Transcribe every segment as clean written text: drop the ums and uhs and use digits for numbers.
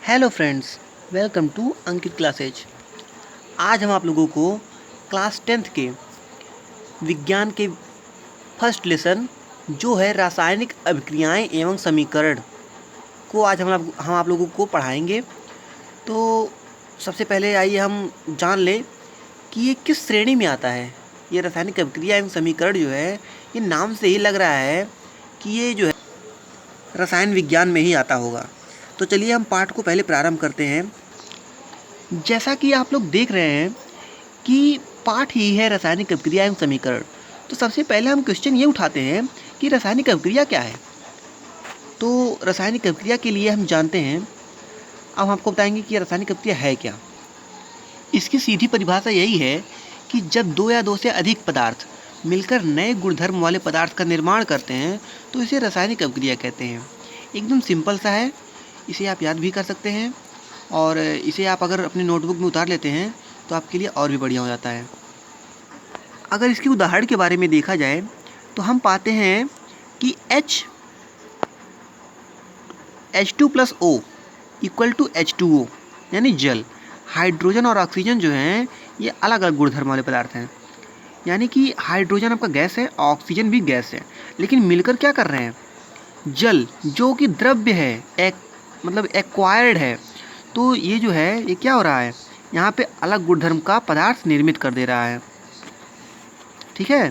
Hello friends, welcome to Ankit classes. आज हम आप लोगों को क्लास 10th के विज्ञान के फर्स्ट लेसन जो है रासायनिक अभिक्रियाएं एवं समीकरण को आज हम आप लोगों को पढ़ाएंगे। तो सबसे पहले आइए हम जान लें कि ये किस श्रेणी में आता है। ये रासायनिक अभिक्रिया एवं समीकरण जो है, ये नाम से ही लग रहा है कि ये जो है रसायन विज्ञान में ही आता होगा। तो चलिए हम पाठ को पहले प्रारंभ करते हैं। जैसा कि आप लोग देख रहे हैं कि पाठ ही है रासायनिक अभिक्रिया एवं समीकरण। तो सबसे पहले हम क्वेश्चन ये उठाते हैं कि रासायनिक अभिक्रिया क्या है। तो रासायनिक अभिक्रिया के लिए हम जानते हैं, अब हम आपको बताएंगे कि रासायनिक अभिक्रिया है क्या। इसकी सीधी परिभाषा यही है कि जब दो या दो से अधिक पदार्थ मिलकर नए गुणधर्म वाले पदार्थ का निर्माण करते हैं तो इसे रासायनिक अभिक्रिया कहते हैं। एकदम सिंपल सा है, इसे आप याद भी कर सकते हैं और इसे आप अगर अपने नोटबुक में उतार लेते हैं तो आपके लिए और भी बढ़िया हो जाता है। अगर इसके उदाहरण के बारे में देखा जाए तो हम पाते हैं कि H2+O इक्वल टू H2O यानी जल। हाइड्रोजन और ऑक्सीजन जो हैं ये अलग अलग गुणधर्म वाले पदार्थ हैं, यानी कि हाइड्रोजन आपका गैस है, ऑक्सीजन भी गैस है, लेकिन मिलकर क्या कर रहे हैं, जल जो कि द्रव्य है, मतलब एक्वायर्ड है। तो ये जो है ये क्या हो रहा है, यहाँ पे अलग गुणधर्म का पदार्थ निर्मित कर दे रहा है। ठीक है,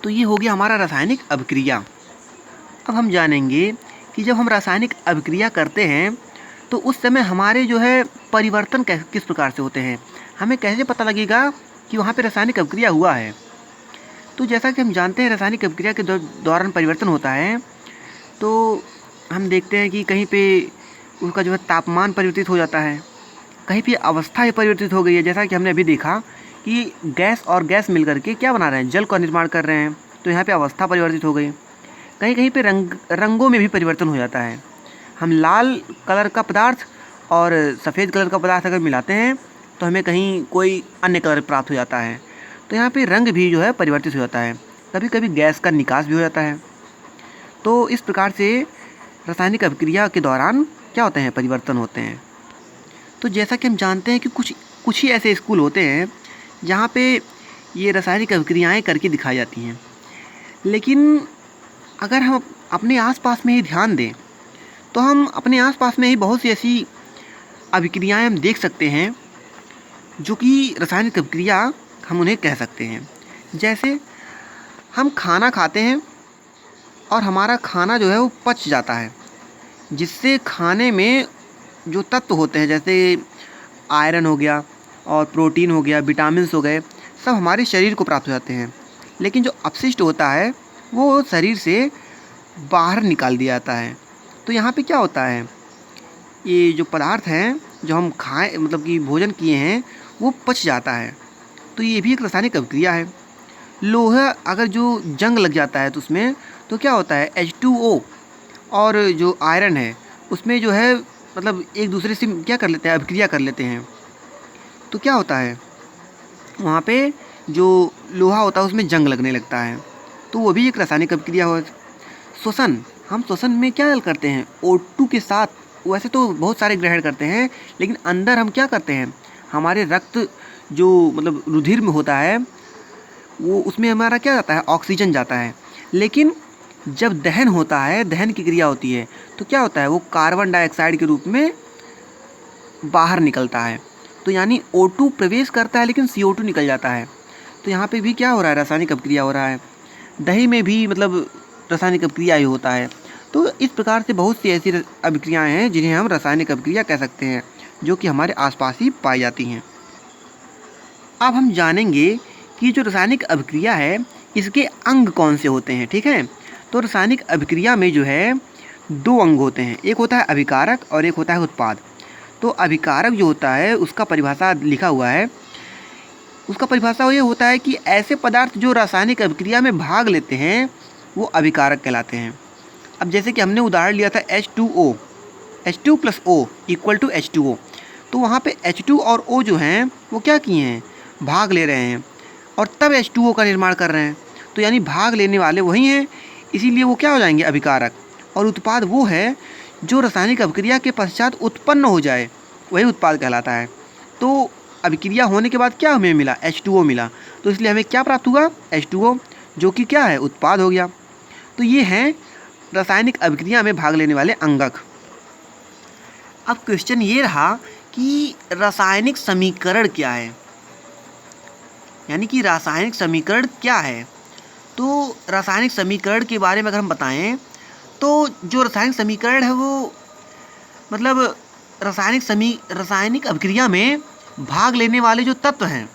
तो ये हो गया हमारा रासायनिक अभिक्रिया। अब हम जानेंगे कि जब हम रासायनिक अभिक्रिया करते हैं तो उस समय हमारे जो है परिवर्तन किस प्रकार से होते हैं, हमें कैसे पता लगेगा कि वहाँ पे रासायनिक अभिक्रिया हुआ है। तो जैसा कि हम जानते हैं रासायनिक अभिक्रिया के दौरान परिवर्तन होता है, तो हम देखते हैं कि कहीं पे उसका जो है तापमान परिवर्तित हो जाता है, कहीं पे अवस्था ही परिवर्तित हो गई है। जैसा कि हमने अभी देखा कि गैस और गैस मिलकर के क्या बना रहे हैं, जल का निर्माण कर रहे हैं, तो यहाँ पे अवस्था परिवर्तित हो गई। कहीं कहीं पे रंगों में भी परिवर्तन हो जाता है। हम लाल कलर का पदार्थ और सफ़ेद कलर का पदार्थ अगर मिलाते हैं तो हमें कहीं कोई अन्य कलर प्राप्त हो जाता है। तो यहाँ पे रंग भी जो है परिवर्तित हो जाता है, कभी कभी गैस का निकास भी हो जाता है। तो इस प्रकार से रासायनिक अभिक्रिया के दौरान क्या होते हैं, परिवर्तन होते हैं। तो जैसा कि हम जानते हैं कि कुछ ही ऐसे स्कूल होते हैं जहाँ पे ये रासायनिक अभिक्रियाएँ करके दिखाई जाती हैं, लेकिन अगर हम अपने आसपास में ही ध्यान दें तो हम अपने आसपास में ही बहुत सी ऐसी अभिक्रियाएँ हम देख सकते हैं जो कि रासायनिक अभिक्रिया हम उन्हें कह सकते हैं। जैसे हम खाना खाते हैं और हमारा खाना जो है वो पच जाता है, जिससे खाने में जो तत्व होते हैं जैसे आयरन हो गया और प्रोटीन हो गया, विटामिन्स हो गए, सब हमारे शरीर को प्राप्त हो जाते हैं। लेकिन जो अपशिष्ट होता है वो शरीर से बाहर निकाल दिया जाता है। तो यहाँ पे क्या होता है, ये जो पदार्थ हैं जो हम खाएं मतलब कि भोजन किए हैं वो पच जाता है। तो ये भी एक रासायनिक अभिक्रिया है। लोहा अगर जो जंग लग जाता है तो उसमें तो क्या होता है, H2O और जो आयरन है उसमें जो है मतलब एक दूसरे से क्या कर लेते हैं, अभिक्रिया कर लेते हैं। तो क्या होता है, वहाँ पे जो लोहा होता है उसमें जंग लगने लगता है, तो वो भी एक रासायनिक अभिक्रिया हो। श्वसन, हम श्वसन में क्या करते हैं, O2 के साथ, वैसे तो बहुत सारे ग्रहण करते हैं लेकिन अंदर हम क्या करते हैं, हमारे रक्त जो मतलब रुधिर में होता है वो उसमें हमारा क्या जाता है, ऑक्सीजन जाता है। लेकिन जब दहन होता है, दहन की क्रिया होती है, तो क्या होता है, वो कार्बन डाइऑक्साइड के रूप में बाहर निकलता है। तो यानी O2 प्रवेश करता है लेकिन CO2 निकल जाता है। तो यहाँ पे भी क्या हो रहा है, रासायनिक अभिक्रिया हो रहा है। दही में भी मतलब रासायनिक अभिक्रिया ही होता है। तो इस प्रकार से बहुत सी ऐसी अभिक्रियाएँ हैं जिन्हें हम रासायनिक अभिक्रिया कह सकते हैं, जो कि हमारे आसपास ही पाई जाती हैं। अब हम जानेंगे कि जो रासायनिक अभिक्रिया है इसके अंग कौन से होते हैं। ठीक है, तो रासायनिक अभिक्रिया में जो है दो अंग होते हैं, एक होता है अभिकारक और एक होता है उत्पाद। तो अभिकारक जो होता है उसका परिभाषा लिखा हुआ है, उसका परिभाषा ये होता है कि ऐसे पदार्थ जो रासायनिक अभिक्रिया में भाग लेते हैं वो अभिकारक कहलाते हैं। अब जैसे कि हमने उदाहरण लिया था H2O, H2+O equal to H2O, तो वहाँ पे H2 और O जो हैं वो क्या किए हैं, भाग ले रहे हैं और तब H2O का निर्माण कर रहे हैं। तो यानी भाग लेने वाले वही हैं, इसीलिए वो क्या हो जाएंगे, अभिकारक। और उत्पाद वो है जो रासायनिक अभिक्रिया के पश्चात उत्पन्न हो जाए वही उत्पाद कहलाता है। तो अभिक्रिया होने के बाद क्या हमें मिला, H2O मिला, तो इसलिए हमें क्या प्राप्त हुआ, H2O, जो कि क्या है, उत्पाद हो गया। तो ये हैं रासायनिक अभिक्रिया में भाग लेने वाले अंगक। अब क्वेश्चन ये रहा कि रासायनिक समीकरण क्या है, यानी कि रासायनिक समीकरण क्या है। तो रासायनिक समीकरण के बारे में अगर हम बताएं तो जो रासायनिक समीकरण है वो मतलब रासायनिक अभिक्रिया में भाग लेने वाले जो तत्व हैं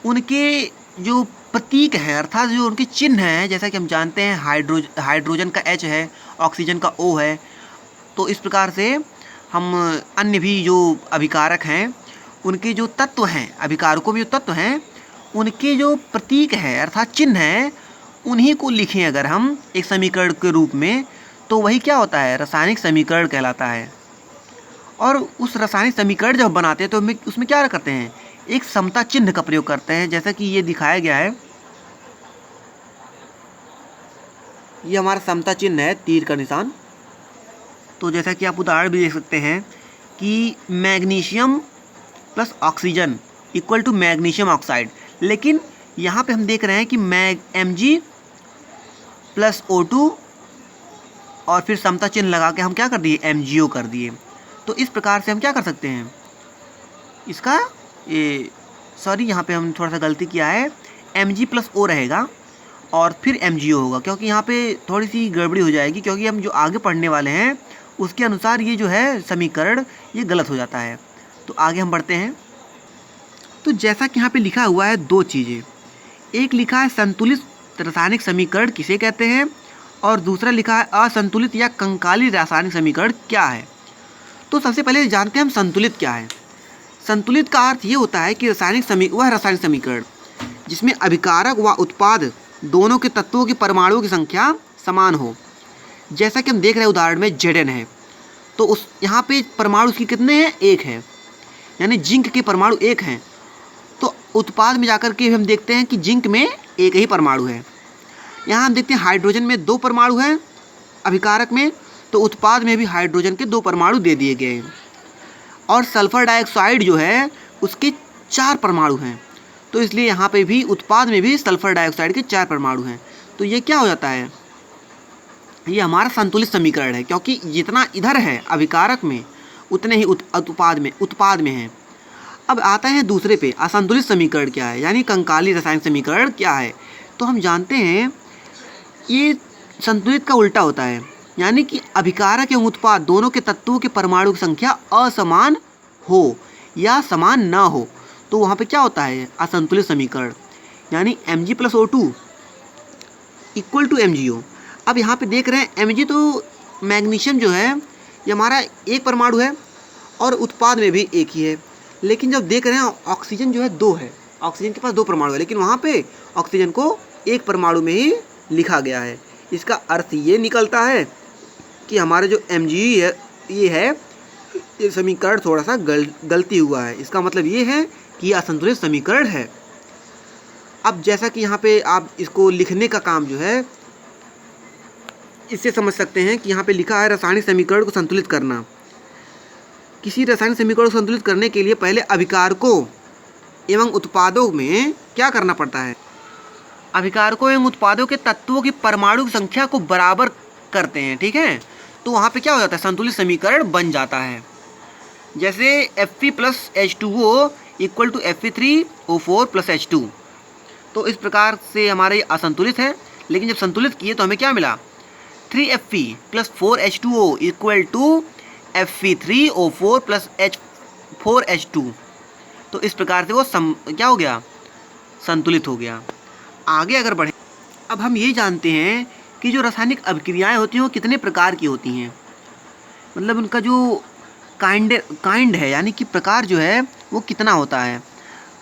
उनके जो प्रतीक हैं, अर्थात जो उनके चिन्ह हैं, जैसा कि हम जानते हैं हाइड्रोजन का H है, ऑक्सीजन का O है। तो इस प्रकार से हम अन्य भी जो अभिकारक हैं उनके जो तत्व हैं, अभिकारकों में जो तत्व हैं उनके जो प्रतीक है अर्थात चिन्ह हैं, उन्हीं को लिखें अगर हम एक समीकरण के रूप में, तो वही क्या होता है, रासायनिक समीकरण कहलाता है। और उस रासायनिक समीकरण जब बनाते हैं तो उसमें क्या करते हैं, एक समता चिन्ह का प्रयोग करते हैं, जैसा कि ये दिखाया गया है। ये हमारा समता चिन्ह है, तीर का निशान। तो जैसा कि आप उदाहरण भी देख सकते हैं कि magnesium plus oxygen equal to magnesium oxide, लेकिन यहाँ पे हम देख रहे हैं कि Mg प्लस O2 और फिर समता चिन्ह लगा के हम क्या कर दिए, MgO कर दिए। तो इस प्रकार से हम क्या कर सकते हैं, इसका यहाँ पे हम थोड़ा सा गलती किया है, Mg प्लस O रहेगा और फिर MgO होगा, क्योंकि यहाँ पे थोड़ी सी गड़बड़ी हो जाएगी, क्योंकि हम जो आगे पढ़ने वाले हैं उसके अनुसार ये जो है समीकरण ये गलत हो जाता है। तो आगे हम बढ़ते हैं। तो जैसा कि यहाँ पे लिखा हुआ है दो चीज़ें, एक लिखा है संतुलित रासायनिक समीकरण किसे कहते हैं और दूसरा लिखा है असंतुलित या कंकाली रासायनिक समीकरण क्या है। तो सबसे पहले जानते हैं हम संतुलित क्या है। संतुलित का अर्थ ये होता है कि वह रासायनिक समीकरण जिसमें अभिकारक व उत्पाद दोनों के तत्वों के परमाणुओं की संख्या समान हो। जैसा कि हम देख रहे हैं उदाहरण में Zn है, तो उस यहाँ पे परमाणु उसकी कितने हैं, एक है, यानी जिंक के परमाणु एक हैं। तो उत्पाद में जाकर के हम देखते हैं कि जिंक में एक ही परमाणु है। यहाँ हम देखते हैं हाइड्रोजन में 2 परमाणु हैं अभिकारक में, तो उत्पाद में भी हाइड्रोजन के 2 परमाणु दे दिए गए हैं। और सल्फर डाइऑक्साइड जो है उसके 4 परमाणु हैं, तो इसलिए यहाँ पे भी उत्पाद में भी सल्फर डाइऑक्साइड के 4 परमाणु हैं। तो ये क्या हो जाता है, ये हमारा संतुलित समीकरण है, क्योंकि जितना इधर है अभिकारक में उतने ही उत्पाद में है। अब आता है दूसरे पे, असंतुलित समीकरण क्या है, यानी कंकाली रासायनिक समीकरण क्या है। तो हम जानते हैं ये संतुलित का उल्टा होता है, यानी कि अभिकारक एवं उत्पाद दोनों के तत्वों के परमाणु की संख्या असमान हो या समान ना हो, तो वहाँ पे क्या होता है, असंतुलित समीकरण, यानी Mg plus O2 equal to MgO। अब यहाँ पे देख रहे हैं Mg, तो मैग्नीशियम जो है ये हमारा एक परमाणु है और उत्पाद में भी एक ही है, लेकिन जब देख रहे हैं ऑक्सीजन जो है 2 है, ऑक्सीजन के पास 2 परमाणु है, लेकिन वहाँ पे ऑक्सीजन को एक परमाणु में ही लिखा गया है। इसका अर्थ ये निकलता है कि हमारा जो Mg है ये समीकरण थोड़ा सा गलती हुआ है। इसका मतलब ये है कि यह असंतुलित समीकरण है। अब जैसा कि यहाँ पे आप इसको लिखने का काम जो है इससे समझ सकते हैं कि यहाँ पे लिखा है रासायनिक समीकरण को संतुलित करना। किसी रासायनिक समीकरण को संतुलित करने के लिए पहले अभिकारकों एवं उत्पादों में क्या करना पड़ता है, अभिकारकों एवं उत्पादों के तत्वों की परमाणु की संख्या को बराबर करते हैं, ठीक है। तो वहाँ पे क्या हो जाता है, संतुलित समीकरण बन जाता है। जैसे Fe plus H2O equal to Fe3O4 plus H2। तो इस प्रकार से हमारे असंतुलित है, लेकिन जब संतुलित किए तो हमें क्या मिला, 3Fe plus 4H2O equal to Fe3O4 plus 4H2। तो इस प्रकार से वो क्या हो गया, संतुलित हो गया। आगे अगर बढ़े, अब हम ये जानते हैं कि जो रासायनिक अभिक्रियाएं होती हैं वो कितने प्रकार की होती हैं, मतलब उनका जो काइंड है, यानी कि प्रकार जो है वो कितना होता है।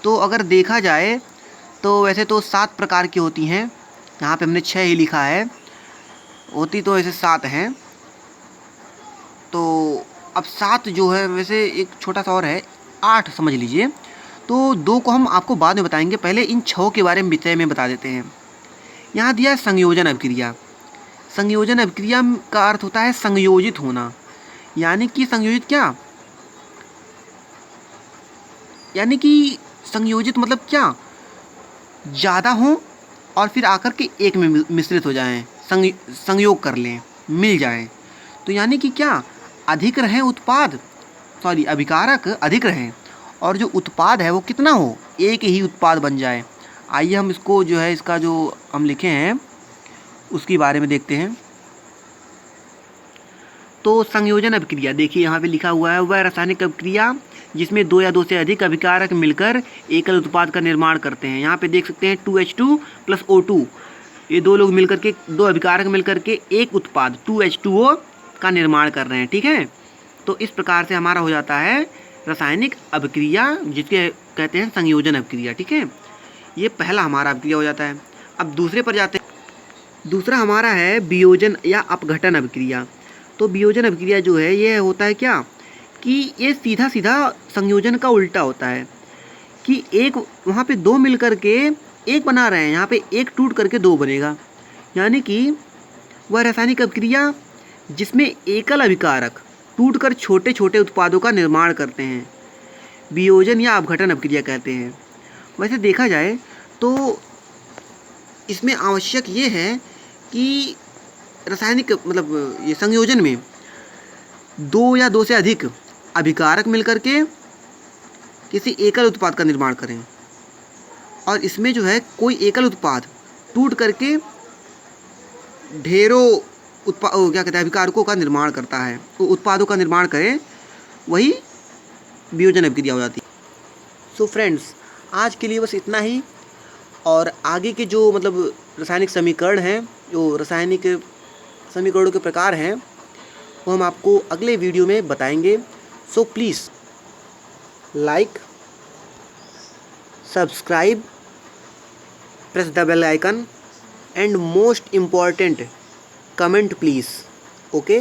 तो अगर देखा जाए तो वैसे तो 7 प्रकार की होती हैं, यहाँ पे हमने 6 ही लिखा है, होती तो ऐसे 7 हैं। तो अब 7 जो है वैसे एक छोटा सा और है, 8 समझ लीजिए। तो 2 को हम आपको बाद में बताएंगे, पहले इन 6 के बारे में विषय में बता देते हैं। यहाँ दिया संयोजन अभिक्रिया। संयोजन अभिक्रिया का अर्थ होता है संयोजित होना, यानी कि संयोजित क्या, यानी कि संयोजित मतलब क्या, ज़्यादा हो और फिर आकर के एक में मिश्रित हो जाएं, संयोग कर लें, मिल जाएं। तो यानी कि क्या, अधिक रहें उत्पाद, सॉरी अभिकारक अधिक रहें और जो उत्पाद है वो कितना हो, एक ही उत्पाद बन जाए। आइए हम इसको जो है, इसका जो हम लिखे हैं उसके बारे में देखते हैं। तो संयोजन अभिक्रिया देखिए यहाँ पे लिखा हुआ है, वह रासायनिक अभिक्रिया जिसमें दो या दो से अधिक अभिकारक मिलकर एकल उत्पाद का निर्माण करते हैं। यहाँ पे देख सकते हैं 2H2 + O2, ये दो लोग मिलकर के, दो अभिकारक मिलकर के एक उत्पाद 2H2O का निर्माण कर रहे हैं, ठीक है। तो इस प्रकार से हमारा हो जाता है रासायनिक अभिक्रिया, जिसके कहते हैं संयोजन अभिक्रिया, ठीक है। ये पहला हमारा अभिक्रिया हो जाता है। अब दूसरे पर जाते हैं। दूसरा हमारा है वियोजन या अपघटन अभिक्रिया। तो वियोजन अभिक्रिया जो है ये होता है क्या, कि ये सीधा सीधा संयोजन का उल्टा होता है, कि एक वहाँ पे दो मिल करके एक बना रहे हैं, यहाँ पे एक टूट करके दो बनेगा। यानी कि वह रासायनिक अभिक्रिया जिसमें एकल अभिकारक टूटकर छोटे छोटे उत्पादों का निर्माण करते हैं, वियोजन या अपघटन अभिक्रिया कहते हैं। वैसे देखा जाए तो इसमें आवश्यक ये है कि रासायनिक मतलब ये संयोजन में दो या दो से अधिक अभिकारक मिलकर के किसी एकल उत्पाद का निर्माण करें, और इसमें जो है कोई एकल उत्पाद टूट करके ढेरों क्या कहते हैं अभिकारकों का निर्माण करता है, तो उत्पादों का निर्माण करें, वही वियोजन अभिक्रिया हो जाती है। सो फ्रेंड्स, आज के लिए बस इतना ही, और आगे के जो मतलब रासायनिक समीकरण हैं, जो रासायनिक समीकरणों के प्रकार हैं, वो हम आपको अगले वीडियो में बताएंगे। So please like, subscribe, press the bell icon, and most important comment please. Okay.